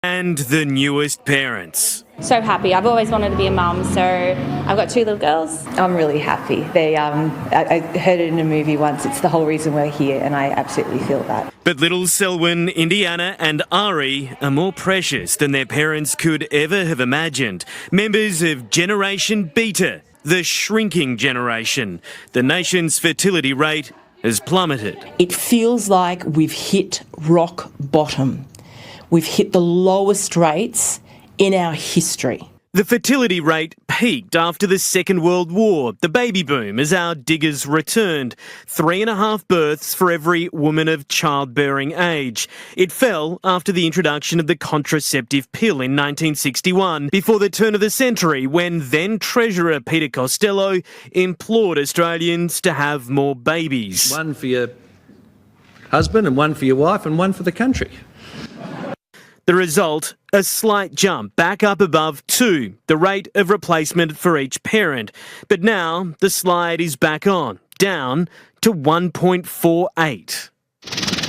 And the newest parents. So happy. I've always wanted to be a mum, so I've got 2 little girls. I'm really happy. I heard it in a movie once. It's the whole reason we're here, and I absolutely feel that. But little Selwyn, Indiana and Ari are more precious than their parents could ever have imagined. Members of Generation Beta, the shrinking generation. The nation's fertility rate has plummeted. It feels like we've hit rock bottom. We've hit the lowest rates in our history. The fertility rate peaked after the Second World War, the baby boom, as our diggers returned. 3.5 births for every woman of childbearing age. It fell after the introduction of the contraceptive pill in 1961, before the turn of the century, when then Treasurer Peter Costello implored Australians to have more babies. One for your husband and one for your wife and one for the country. The result, a slight jump back up above 2, the rate of replacement for each parent. But now the slide is back on, down to 1.48.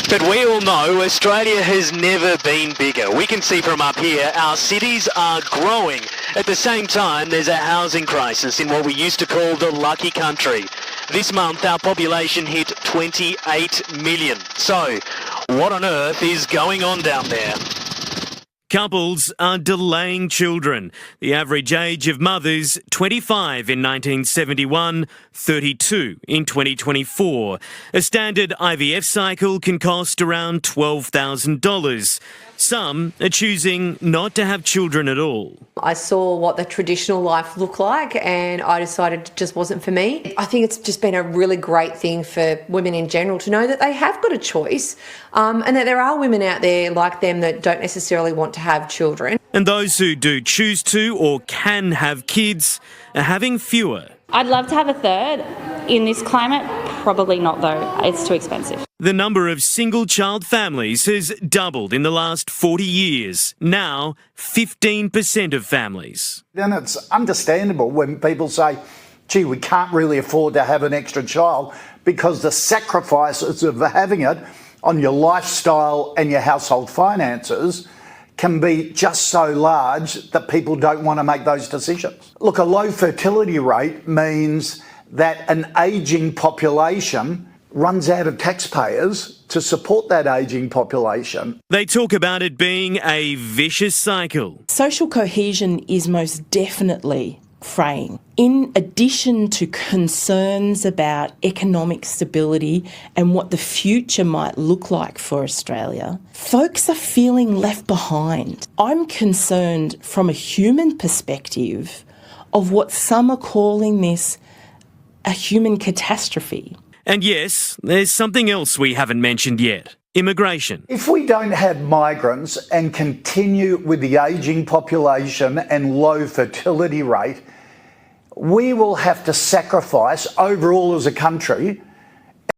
But we all know Australia has never been bigger. We can see from up here our cities are growing. At the same time, there's a housing crisis in what we used to call the lucky country. This month our population hit 28 million. So what on earth is going on down there? Couples are delaying children. The average age of mothers, 25 in 1971, 32 in 2024. A standard IVF cycle can cost around $12,000. Some are choosing not to have children at all. I saw what the traditional life looked like and I decided it just wasn't for me. I think it's just been a really great thing for women in general to know that they have got a choice and that there are women out there like them that don't necessarily want to have children. And those who do choose to or can have kids are having fewer. I'd love to have a third. In this climate, probably not though. It's too expensive. The number of single-child families has doubled in the last 40 years. Now, 15% of families. And it's understandable when people say, gee, we can't really afford to have an extra child because the sacrifices of having it on your lifestyle and your household finances can be just so large that people don't want to make those decisions. Look, a low fertility rate means that an ageing population runs out of taxpayers to support that ageing population. They talk about it being a vicious cycle. Social cohesion is most definitely fraying. In addition to concerns about economic stability and what the future might look like for Australia, folks are feeling left behind. I'm concerned from a human perspective of what some are calling this a human catastrophe. And yes, there's something else we haven't mentioned yet. Immigration. If we don't have migrants and continue with the ageing population and low fertility rate, we will have to sacrifice overall as a country